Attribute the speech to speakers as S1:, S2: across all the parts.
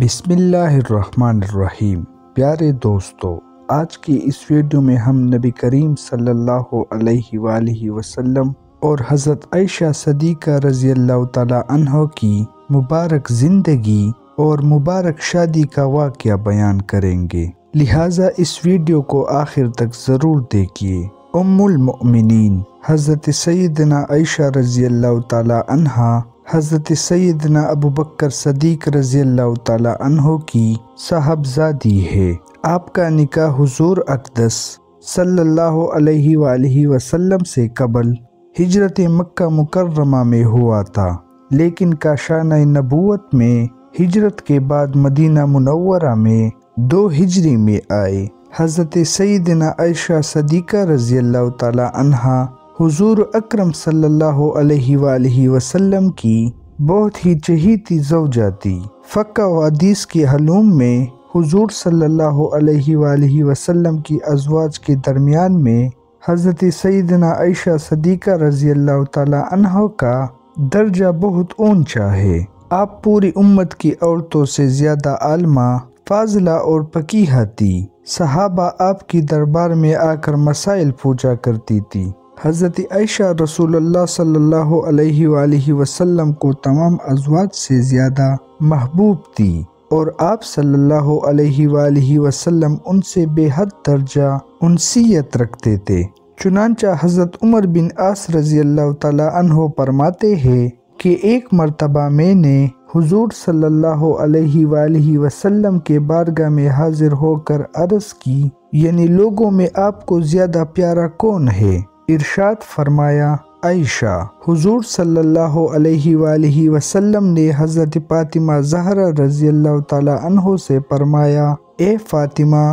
S1: بسم اللہ الرحمن الرحیم۔ پیارے دوستو، آج کی اس ویڈیو میں ہم نبی کریم صلی اللہ علیہ وآلہ وسلم اور حضرت عائشہ صدیقہ رضی اللہ تعالیٰ عنہ کی مبارک زندگی اور مبارک شادی کا واقعہ بیان کریں گے، لہٰذا اس ویڈیو کو آخر تک ضرور دیکھیے۔ ام المؤمنین حضرت سیدنا عائشہ رضی اللہ تعالیٰ عنہ حضرت سیدنا ابوبکر صدیق رضی اللہ تعالیٰ عنہ کی صاحبزادی ہے۔ آپ کا نکاح حضور اقدس صلی اللہ علیہ وآلہ وسلم سے قبل ہجرت مکہ مکرمہ میں ہوا تھا، لیکن کاشانہ نبوت میں ہجرت کے بعد مدینہ منورہ میں 2 ہجری میں آئے۔ حضرت سیدنا عائشہ صدیقہ رضی اللہ تعالیٰ عنہ حضور اکرم صلی اللہ علیہ وآلہ وسلم کی بہت ہی چہیتی زوجہ تھی۔ فقہ و حدیث کے علوم میں حضور صلی اللہ علیہ وآلہ وسلم کی ازواج کے درمیان میں حضرت سیدنا عائشہ صدیقہ رضی اللہ تعالیٰ عنہ کا درجہ بہت اونچا ہے۔ آپ پوری امت کی عورتوں سے زیادہ عالمہ، فاضلہ اور فقیہہ تھی۔ صحابہ آپ کی دربار میں آ کر مسائل پوچھا کرتی تھی۔ حضرت عائشہ رسول اللہ صلی اللہ علیہ وآلہ وسلم کو تمام ازواج سے زیادہ محبوب تھی، اور آپ صلی اللہ علیہ وآلہ وسلم ان سے بے حد درجہ انسیت رکھتے تھے۔ چنانچہ حضرت عمر بن عاص رضی اللہ تعالیٰ عنہ فرماتے ہیں کہ ایک مرتبہ میں نے حضور صلی اللہ علیہ وآلہ وسلم کے بارگاہ میں حاضر ہو کر عرض کی، یعنی لوگوں میں آپ کو زیادہ پیارا کون ہے؟ ارشاد فرمایا عائشہ۔ حضور صلی اللہ علیہ وآلہ وسلم نے حضرت فاطمہ زہرا رضی اللہ تعالیٰ عنہ سے فرمایا، اے فاطمہ،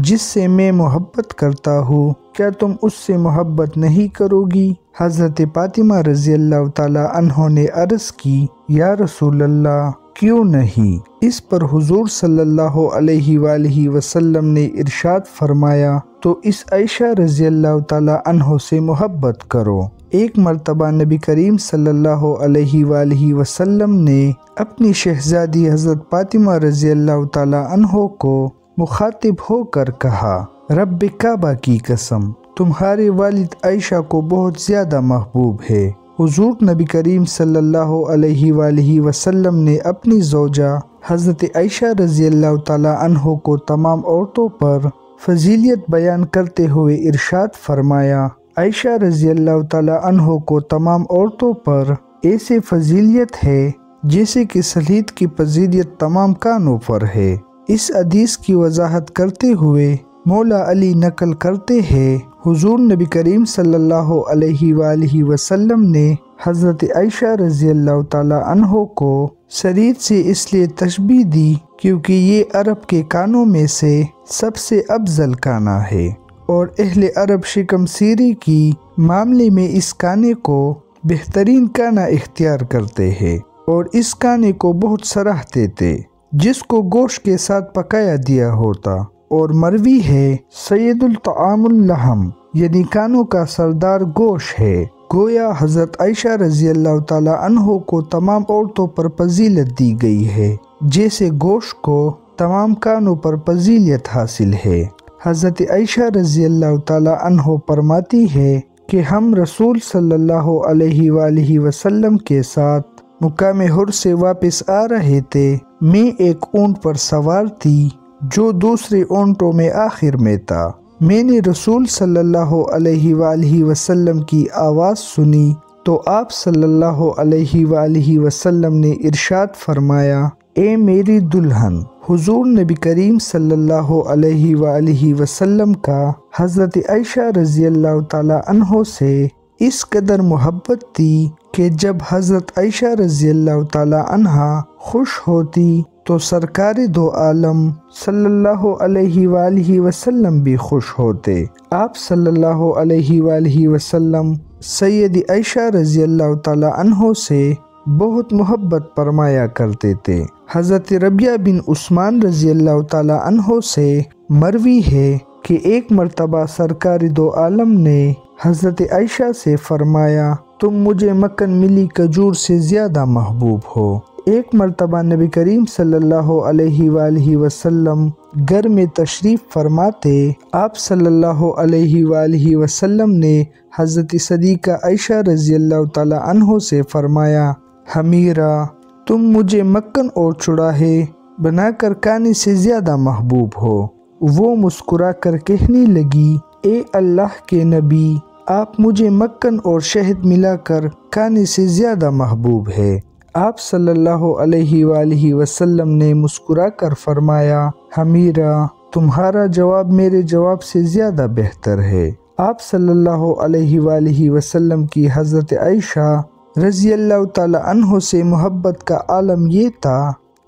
S1: جس سے میں محبت کرتا ہوں، کیا تم اس سے محبت نہیں کرو گی؟ حضرت فاطمہ رضی اللہ تعالیٰ عنہ نے عرض کی، یا رسول اللہ، کیوں نہیں؟ اس پر حضور صلی اللہ علیہ وآلہ وسلم نے ارشاد فرمایا، تو اس عائشہ رضی اللہ تعالیٰ عنہ سے محبت کرو۔ ایک مرتبہ نبی کریم صلی اللہ علیہ وآلہ وسلم نے اپنی شہزادی حضرت فاطمہ رضی اللہ تعالیٰ عنہ کو مخاطب ہو کر کہا، رب کعبہ کی قسم، تمہارے والد عائشہ کو بہت زیادہ محبوب ہے۔ حضور نبی کریم صلی اللہ علیہ وآلہ وسلم نے اپنی زوجہ حضرت عائشہ رضی اللہ تعالیٰ عنہ کو تمام عورتوں پر فضیلت بیان کرتے ہوئے ارشاد فرمایا، عائشہ رضی اللہ تعالیٰ عنہ کو تمام عورتوں پر ایسے فضیلت ہے جیسے کہ سلیت کی فضیلت تمام کانوں پر ہے۔ اس حدیث کی وضاحت کرتے ہوئے مولا علی نقل کرتے ہیں، حضور نبی کریم صلی اللہ علیہ وآلہ وسلم نے حضرت عائشہ رضی اللہ تعالیٰ عنہ کو سرید سے اس لیے تشبیہ دی کیونکہ یہ عرب کے کانوں میں سے سب سے افضل کانا ہے، اور اہل عرب شکم سیری کی معاملے میں اس کانے کو بہترین کانا اختیار کرتے ہیں اور اس کانے کو بہت سراہتے تھے، جس کو گوشت کے ساتھ پکایا دیا ہوتا، اور مروی ہے سید الطعام اللحم، یعنی کانوں کا سردار گوشت ہے۔ گویا حضرت عائشہ رضی اللہ تعالیٰ عنہ کو تمام عورتوں پر فضیلت دی گئی ہے، جیسے گوشت کو تمام کانوں پر فضیلت حاصل ہے۔ حضرت عائشہ رضی اللہ تعالیٰ عنہ فرماتی ہے کہ ہم رسول صلی اللہ علیہ وآلہ وسلم کے ساتھ مقام حر سے واپس آ رہے تھے۔ میں ایک اونٹ پر سوار تھی جو دوسرے اونٹوں میں آخر میں تھا۔ میں نے رسول صلی اللہ علیہ وآلہ وسلم کی آواز سنی تو آپ صلی اللہ علیہ وآلہ وسلم نے ارشاد فرمایا، اے میری دلہن۔ حضور نبی کریم صلی اللہ علیہ وآلہ وسلم کا حضرت عائشہ رضی اللہ تعالیٰ عنہ سے اس قدر محبت تھی کہ جب حضرت عائشہ رضی اللہ تعالیٰ عنہ خوش ہوتی تو سرکار دو عالم صلی اللہ علیہ وآلہ وسلم بھی خوش ہوتے۔ آپ صلی اللہ علیہ وآلہ وسلم سید عائشہ رضی اللہ تعالیٰ عنہ سے بہت محبت فرمایا کرتے تھے۔ حضرت ربیعہ بن عثمان رضی اللہ تعالیٰ عنہ سے مروی ہے کہ ایک مرتبہ سرکار دو عالم نے حضرت عائشہ سے فرمایا، تم مجھے مکن ملی کھجور سے زیادہ محبوب ہو۔ ایک مرتبہ نبی کریم صلی اللہ علیہ وآلہ وسلم گھر میں تشریف فرماتے، آپ صلی اللہ علیہ وآلہ وسلم نے حضرت صدیقہ عائشہ رضی اللہ تعالی عنہ سے فرمایا، حمیرہ تم مجھے مکھن اور چڑاہے بنا کر کھانے سے زیادہ محبوب ہو۔ وہ مسکرا کر کہنے لگی، اے اللہ کے نبی، آپ مجھے مکھن اور شہد ملا کر کھانے سے زیادہ محبوب ہے۔ آپ صلی اللہ علیہ وآلہ وسلم نے مسکرا کر فرمایا، حمیرہ تمہارا جواب میرے جواب سے زیادہ بہتر ہے۔ آپ صلی اللہ علیہ وآلہ وسلم کی حضرت عائشہ رضی اللہ تعالی عنہ سے محبت کا عالم یہ تھا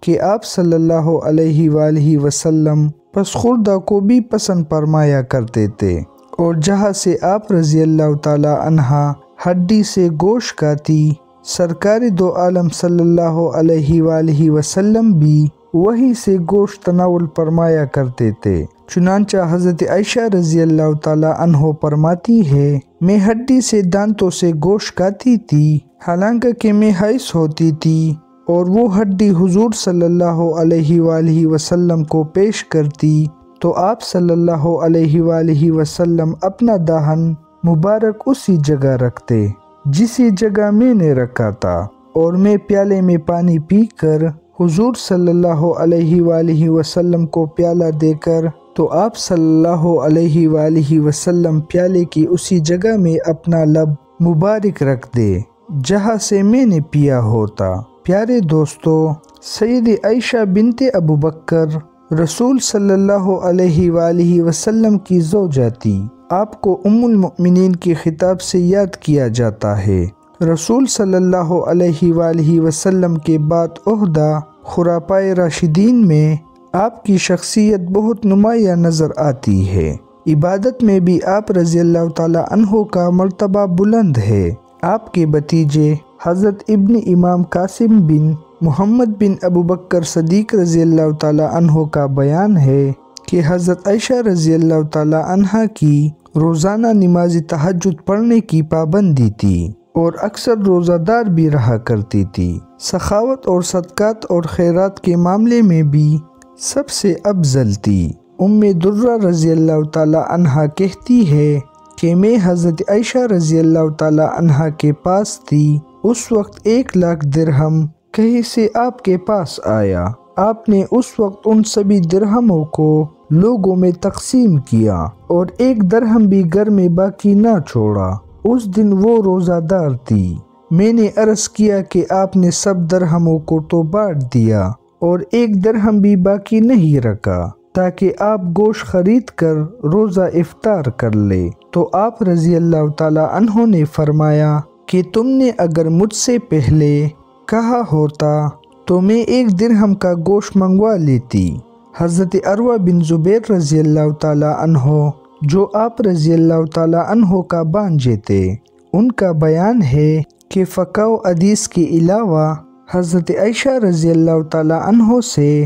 S1: کہ آپ صلی اللہ علیہ وآلہ وسلم پس خوردہ کو بھی پسند فرمایا کرتے تھے، اور جہاں سے آپ رضی اللہ تعالی عنہ ہڈی سے گوشت کھاتی، سرکار دو عالم صلی اللہ علیہ وآلہ وسلم بھی وہی سے گوشت تناول فرمایا کرتے تھے۔ چنانچہ حضرت عائشہ رضی اللہ تعالی عنہ فرماتی ہے، میں ہڈی سے دانتوں سے گوشت کھاتی تھی، حالانکہ کہ میں حائض ہوتی تھی، اور وہ ہڈی حضور صلی اللہ علیہ وآلہ وسلم کو پیش کرتی تو آپ صلی اللہ علیہ وآلہ وسلم اپنا دہن مبارک اسی جگہ رکھتے جسی جگہ میں نے رکھا تھا، اور میں پیالے میں پانی پی کر حضور صلی اللہ علیہ وآلہ وسلم کو پیالہ دے کر تو آپ صلی اللہ علیہ وآلہ وسلم پیالے کی اسی جگہ میں اپنا لب مبارک رکھ دے جہاں سے میں نے پیا ہوتا۔ پیارے دوستو، سید عائشہ بنت ابو بکر رسول صلی اللہ علیہ وآلہ وسلم کی زوجہ تھی۔ آپ کو ام المؤمنین کے خطاب سے یاد کیا جاتا ہے۔ رسول صلی اللہ علیہ وآلہ وسلم کے بعد عہدہ خلفائے راشدین میں آپ کی شخصیت بہت نمایاں نظر آتی ہے۔ عبادت میں بھی آپ رضی اللہ تعالی عنہ کا مرتبہ بلند ہے۔ آپ کے بھتیجے حضرت ابن امام قاسم بن محمد بن ابو بکر صدیق رضی اللہ تعالی عنہ کا بیان ہے کہ حضرت عائشہ رضی اللہ تعالی عنہ کی روزانہ نماز تہجد پڑھنے کی پابندی تھی اور اکثر روزہ دار بھی رہا کرتی تھی۔ سخاوت اور صدقات اور خیرات کے معاملے میں بھی سب سے افضل تھی۔ ام درہ رضی اللہ تعالی عنہ کہتی ہے کہ میں حضرت عائشہ رضی اللہ تعالی عنہ کے پاس تھی، اس وقت 1,00,000 درہم کہیں سے آپ کے پاس آیا۔ آپ نے اس وقت ان سبھی درہموں کو لوگوں میں تقسیم کیا اور 1 درہم بھی گھر میں باقی نہ چھوڑا۔ اس دن وہ روزہ دار تھی۔ میں نے عرض کیا کہ آپ نے سب درہموں کو تو بانٹ دیا اور 1 درہم بھی باقی نہیں رکھا تاکہ آپ گوشت خرید کر روزہ افطار کر لے، تو آپ رضی اللہ تعالی عنہ نے فرمایا کہ تم نے اگر مجھ سے پہلے کہا ہوتا تو میں 1 درہم کا گوشت منگوا لیتی۔ حضرت عروہ بن زبیر رضی اللہ تعالی عنہ جو آپ رضی اللہ تعالی عنہ کا بانجے تھے، ان کا بیان ہے کہ فقہ و حدیث کے علاوہ حضرت عائشہ رضی اللہ تعالی عنہ سے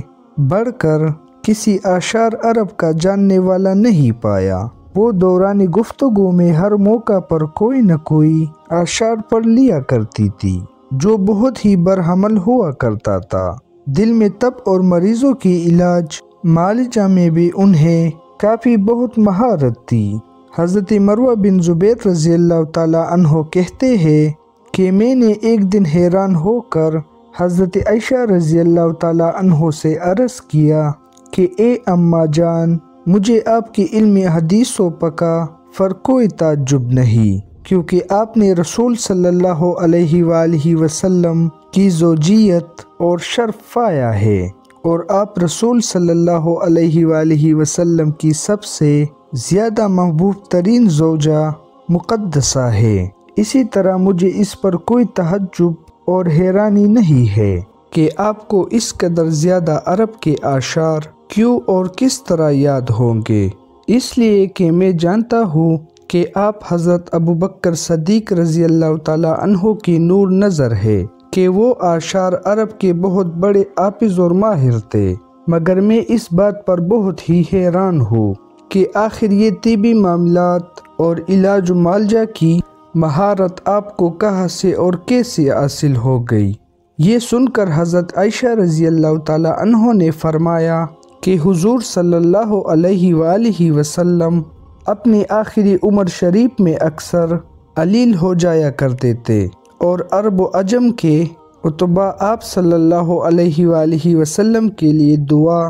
S1: بڑھ کر کسی اعشار عرب کا جاننے والا نہیں پایا۔ وہ دوران گفتگو میں ہر موقع پر کوئی نہ کوئی اعشار پڑھ لیا کرتی تھی جو بہت ہی برحمل ہوا کرتا تھا۔ دل میں تب اور مریضوں کی علاج معالجہ میں بھی انہیں کافی بہت مہارت تھی۔ حضرت مروہ بن زبیر رضی اللہ تعالی عنہ کہتے ہیں کہ میں نے ایک دن حیران ہو کر حضرت عائشہ رضی اللہ تعالی عنہ سے عرض کیا کہ اے اماں جان، مجھے آپ کی علم حدیث و فقہ پر کوئی تعجب نہیں، کیونکہ آپ نے رسول صلی اللہ علیہ وآلہ وسلم کی زوجیت اور شرف پایا ہے، اور آپ رسول صلی اللہ علیہ وآلہ وسلم کی سب سے زیادہ محبوب ترین زوجہ مقدسہ ہے۔ اسی طرح مجھے اس پر کوئی تعجب اور حیرانی نہیں ہے کہ آپ کو اس قدر زیادہ عرب کے اعشار کیوں اور کس طرح یاد ہوں گے، اس لیے کہ میں جانتا ہوں کہ آپ حضرت ابو بکر صدیق رضی اللہ تعالی عنہ کی نور نظر ہے کہ وہ اعشار عرب کے بہت بڑے حافظ اور ماہر تھے، مگر میں اس بات پر بہت ہی حیران ہوں کہ آخر یہ طبی معاملات اور علاج و معالجہ کی مہارت آپ کو کہاں سے اور کیسے حاصل ہو گئی۔ یہ سن کر حضرت عائشہ رضی اللہ تعالی عنہ نے فرمایا کہ حضور صلی اللہ علیہ وآلہ وسلم اپنی آخری عمر شریف میں اکثر علیل ہو جایا کرتے تھے، اور عرب و عجم کے اتباع آپ صلی اللہ علیہ وآلہ وسلم کے لیے دعا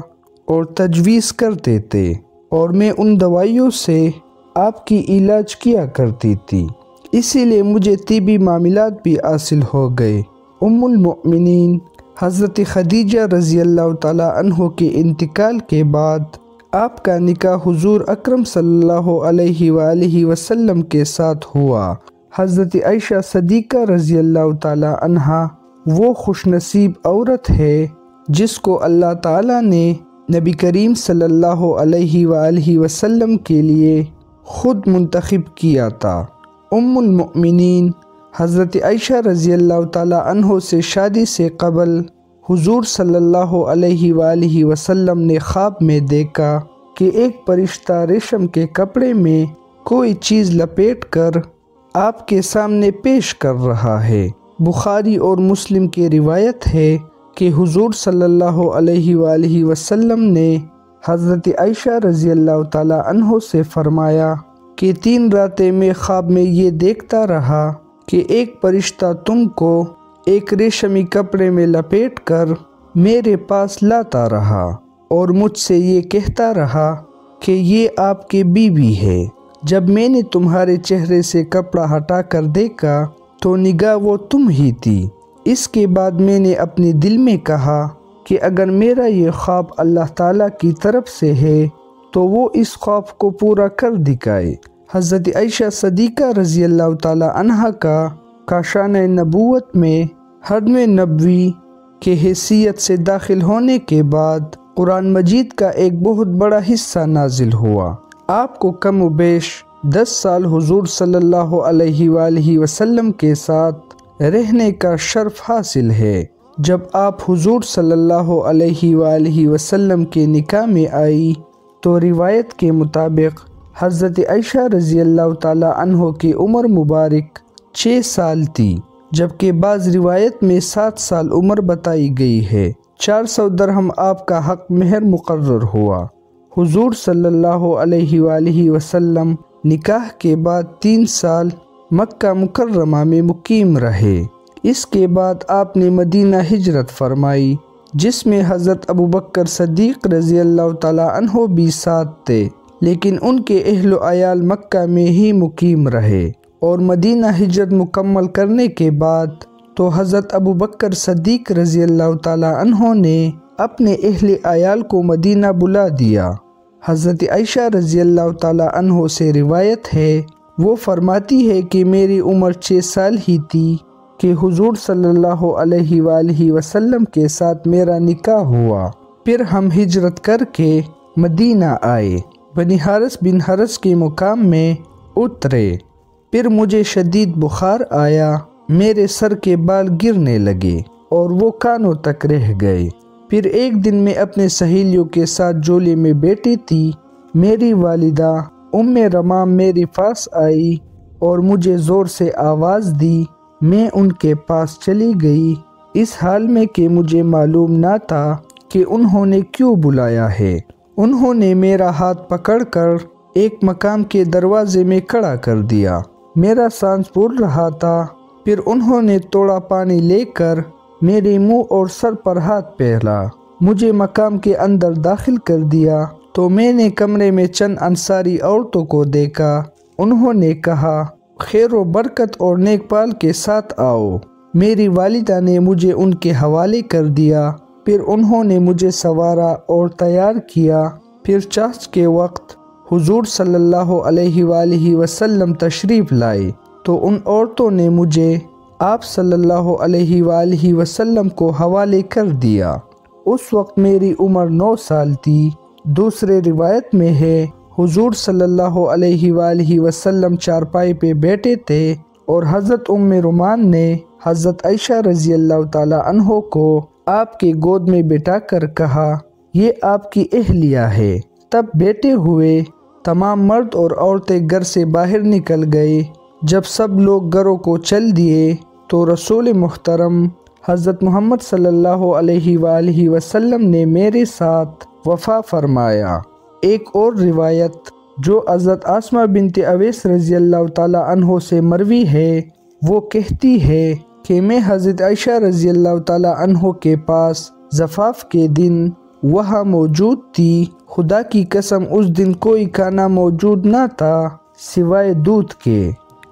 S1: اور تجویز کرتے تھے، اور میں ان دوائیوں سے آپ کی علاج کیا کرتی تھی، اسی لیے مجھے طبی معاملات بھی حاصل ہو گئے۔ ام المؤمنین حضرت خدیجہ رضی اللہ تعالی عنہ کے انتقال کے بعد آپ کا نکاح حضور اکرم صلی اللہ علیہ وآلہ وسلم کے ساتھ ہوا۔ حضرت عائشہ صدیقہ رضی اللہ تعالی عنہا وہ خوش نصیب عورت ہے جس کو اللہ تعالیٰ نے نبی کریم صلی اللہ علیہ وآلہ وسلم کے لیے خود منتخب کیا تھا۔ ام المؤمنین حضرت عائشہ رضی اللہ تعالی عنہ سے شادی سے قبل حضور صلی اللہ علیہ وآلہ وسلم نے خواب میں دیکھا کہ ایک فرشتہ ریشم کے کپڑے میں کوئی چیز لپیٹ کر آپ کے سامنے پیش کر رہا ہے۔ بخاری اور مسلم کی روایت ہے کہ حضور صلی اللہ علیہ وآلہ وسلم نے حضرت عائشہ رضی اللہ تعالی عنہ سے فرمایا کہ 3 راتیں میں خواب میں یہ دیکھتا رہا کہ ایک فرشتہ تم کو ایک ریشمی کپڑے میں لپیٹ کر میرے پاس لاتا رہا اور مجھ سے یہ کہتا رہا کہ یہ آپ کی بیوی ہے۔ جب میں نے تمہارے چہرے سے کپڑا ہٹا کر دیکھا تو نگاہ وہ تم ہی تھی۔ اس کے بعد میں نے اپنے دل میں کہا کہ اگر میرا یہ خواب اللہ تعالیٰ کی طرف سے ہے تو وہ اس خواب کو پورا کر دکھائے۔ حضرت عائشہ صدیقہ رضی اللہ تعالی عنہا کا کاشان نبوت میں ختم نبوی کے حیثیت سے داخل ہونے کے بعد قرآن مجید کا ایک بہت بڑا حصہ نازل ہوا۔ آپ کو کم و بیش 10 سال حضور صلی اللہ علیہ وآلہ وسلم کے ساتھ رہنے کا شرف حاصل ہے۔ جب آپ حضور صلی اللہ علیہ وآلہ وسلم کے نکاح میں آئی تو روایت کے مطابق حضرت عائشہ رضی اللہ تعالی عنہ کی عمر مبارک 6 سال تھی، جبکہ بعض روایت میں 7 سال عمر بتائی گئی ہے۔ 400 درہم آپ کا حق مہر مقرر ہوا۔ حضور صلی اللہ علیہ وآلہ وسلم نکاح کے بعد 3 سال مکہ مکرمہ میں مقیم رہے۔ اس کے بعد آپ نے مدینہ ہجرت فرمائی، جس میں حضرت ابوبکر صدیق رضی اللہ تعالی عنہ بھی ساتھ تھے، لیکن ان کے اہل و عیال مکہ میں ہی مقیم رہے، اور مدینہ ہجرت مکمل کرنے کے بعد تو حضرت ابوبکر صدیق رضی اللہ تعالی عنہ نے اپنے اہل عیال کو مدینہ بلا دیا۔ حضرت عائشہ رضی اللہ تعالی عنہ سے روایت ہے، وہ فرماتی ہے کہ میری عمر 6 سال ہی تھی کہ حضور صلی اللہ علیہ وآلہ وسلم کے ساتھ میرا نکاح ہوا۔ پھر ہم ہجرت کر کے مدینہ آئے، بنی حارث بن حرس کے مقام میں اترے۔ پھر مجھے شدید بخار آیا، میرے سر کے بال گرنے لگے اور وہ کانوں تک رہ گئے۔ پھر ایک دن میں اپنے سہیلیوں کے ساتھ جولے میں بیٹھی تھی، میری والدہ ام رمام میرے پاس آئی اور مجھے زور سے آواز دی۔ میں ان کے پاس چلی گئی، اس حال میں کہ مجھے معلوم نہ تھا کہ انہوں نے کیوں بلایا ہے۔ انہوں نے میرا ہاتھ پکڑ کر ایک مقام کے دروازے میں کھڑا کر دیا، میرا سانس پھول رہا تھا۔ پھر انہوں نے تھوڑا پانی لے کر میرے منہ اور سر پر ہاتھ پھیرا، مجھے مقام کے اندر داخل کر دیا تو میں نے کمرے میں چند انصاری عورتوں کو دیکھا۔ انہوں نے کہا، خیر و برکت اور نیک پال کے ساتھ آؤ۔ میری والدہ نے مجھے ان کے حوالے کر دیا۔ پھر انہوں نے مجھے سوارا اور تیار کیا۔ پھر چاش کے وقت حضور صلی اللہ علیہ وآلہ وسلم تشریف لائے تو ان عورتوں نے مجھے آپ صلی اللہ علیہ وآلہ وسلم کو حوالے کر دیا۔ اس وقت میری عمر 9 سال تھی۔ دوسرے روایت میں ہے، حضور صلی اللہ علیہ وآلہ وسلم چارپائی پہ بیٹھے تھے اور حضرت ام رومان نے حضرت عائشہ رضی اللہ تعالی عنہ کو آپ کے گود میں بٹھا کر کہا، یہ آپ کی اہلیہ ہے۔ تب بیٹھے ہوئے تمام مرد اور عورتیں گھر سے باہر نکل گئے۔ جب سب لوگ گھروں کو چل دیے تو رسول محترم حضرت محمد صلی اللہ علیہ وآلہ وسلم نے میرے ساتھ وفا فرمایا۔ ایک اور روایت جو حضرت آسمہ بنت اویس رضی اللہ تعالیٰ عنہ سے مروی ہے، وہ کہتی ہے کہ میں حضرت عائشہ رضی اللہ تعالیٰ عنہ کے پاس زفاف کے دن وہاں موجود تھی۔ خدا کی قسم اس دن کوئی کھانا موجود نہ تھا سوائے دودھ کے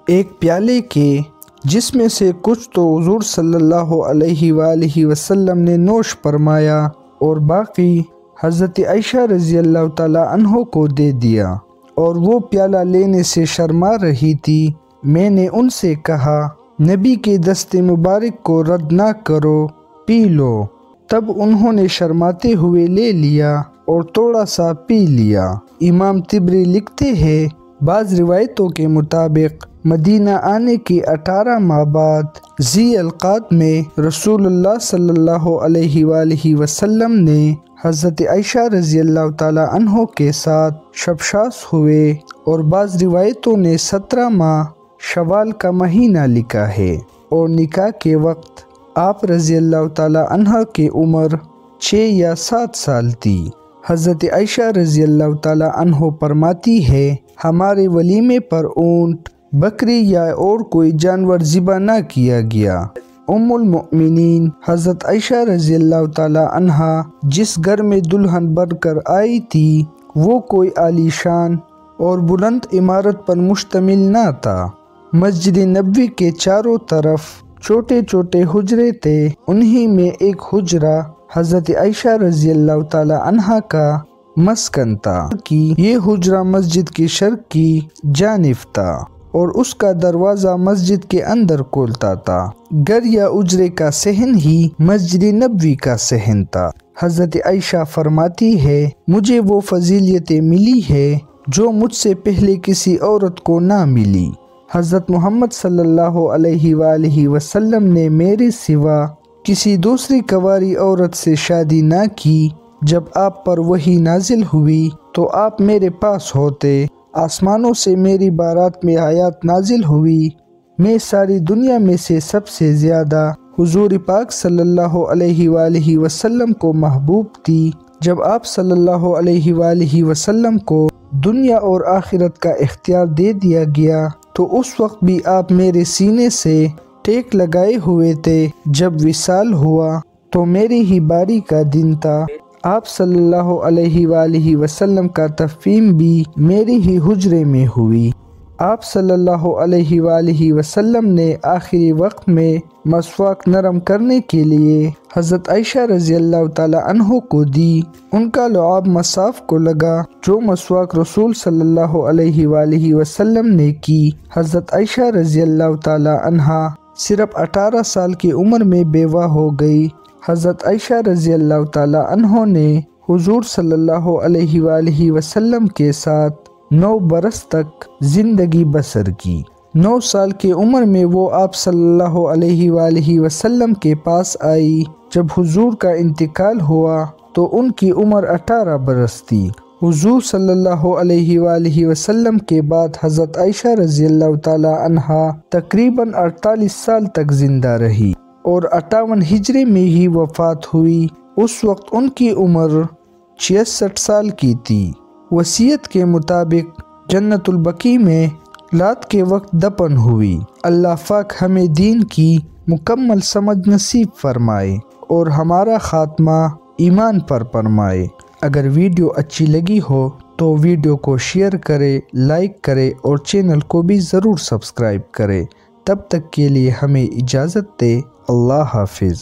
S1: ایک پیالے کے، جس میں سے کچھ تو حضور صلی اللہ علیہ وآلہ وسلم نے نوش فرمایا اور باقی حضرت عائشہ رضی اللہ تعالیٰ عنہ کو دے دیا، اور وہ پیالہ لینے سے شرما رہی تھی۔ میں نے ان سے کہا، نبی کے دست مبارک کو رد نہ کرو، پی لو۔ تب انہوں نے شرماتے ہوئے لے لیا اور تھوڑا سا پی لیا۔ امام طبری لکھتے ہیں، بعض روایتوں کے مطابق مدینہ آنے کے 18 ماہ بعد ذی القعدہ میں رسول اللہ صلی اللہ علیہ وآلہ وسلم نے حضرت عائشہ رضی اللہ تعالیٰ عنہ کے ساتھ شبشاس ہوئے، اور بعض روایتوں نے 17 ماہ شوال کا مہینہ لکھا ہے، اور نکاح کے وقت آپ رضی اللہ تعالیٰ عنہ کی عمر 6 یا 7 سال تھی۔ حضرت عائشہ رضی اللہ تعالیٰ عنہ فرماتی ہے، ہمارے ولیمے پر اونٹ، بکری یا اور کوئی جانور ذبح نہ کیا گیا۔ ام المؤمنین حضرت عائشہ رضی اللہ تعالیٰ عنہ جس گھر میں دلہن بن کر آئی تھی، وہ کوئی عالی شان اور بلند عمارت پر مشتمل نہ تھا۔ مسجد نبوی کے چاروں طرف چھوٹے چھوٹے حجرے تھے، انہی میں ایک حجرہ حضرت عائشہ رضی اللہ تعالیٰ عنہ کا مسکن تھا کہ یہ حجرہ مسجد کی شرق کی جانب تھا، اور اس کا دروازہ مسجد کے اندر کھولتا تھا۔ گھر یا حجرے کا صحن ہی مسجد نبوی کا صحن تھا۔ حضرت عائشہ فرماتی ہے، مجھے وہ فضیلتیں ملی ہے جو مجھ سے پہلے کسی عورت کو نہ ملی۔ حضرت محمد صلی اللہ علیہ وآلہ وسلم نے میرے سوا کسی دوسری کنواری عورت سے شادی نہ کی۔ جب آپ پر وحی نازل ہوئی تو آپ میرے پاس ہوتے، آسمانوں سے میری بارات میں آیات نازل ہوئی، میں ساری دنیا میں سے سب سے زیادہ حضور پاک صلی اللہ علیہ وآلہ وسلم کو محبوب تھی۔ جب آپ صلی اللہ علیہ وآلہ وسلم کو دنیا اور آخرت کا اختیار دے دیا گیا تو اس وقت بھی آپ میرے سینے سے ٹیک لگائے ہوئے تھے۔ جب وصال ہوا تو میری ہی باری کا دن تھا۔ آپ صلی اللہ علیہ وآلہ وسلم کا تفہیم بھی میری ہی حجرے میں ہوئی۔ آپ صلی اللہ علیہ وآلہ وسلم نے آخری وقت میں مسواک نرم کرنے کے لیے حضرت عائشہ رضی اللہ تعالیٰ عنہ کو دی۔ ان کا لعاب مصاف کو لگا جو مسواک رسول صلی اللہ علیہ وآلہ وسلم نے کی۔ حضرت عائشہ رضی اللہ تعالیٰ عنہ صرف 18 سال کی عمر میں بیوہ ہو گئی۔ حضرت عائشہ رضی اللہ تعالیٰ عنہ نے حضور صلی اللہ علیہ وآلہ وسلم کے ساتھ 9 برس تک زندگی بسر کی۔ 9 سال کی عمر میں وہ آپ صلی اللہ علیہ وآلہ وسلم کے پاس آئی۔ جب حضور کا انتقال ہوا تو ان کی عمر 18 برس تھی۔ حضور صلی اللہ علیہ وآلہ وسلم کے بعد حضرت عائشہ رضی اللہ تعالی عنہا تقریباً 48 سال تک زندہ رہی اور 58 ہجری میں ہی وفات ہوئی۔ اس وقت ان کی عمر 66 سال کی تھی۔ وصیت کے مطابق جنت البقیع میں رات کے وقت دفن ہوئی۔ اللہ پاک ہمیں دین کی مکمل سمجھ نصیب فرمائے اور ہمارا خاتمہ ایمان پر فرمائے۔ اگر ویڈیو اچھی لگی ہو تو ویڈیو کو شیئر کرے، لائک کرے اور چینل کو بھی ضرور سبسکرائب کرے۔ تب تک کے لیے ہمیں اجازت دے۔ اللہ حافظ۔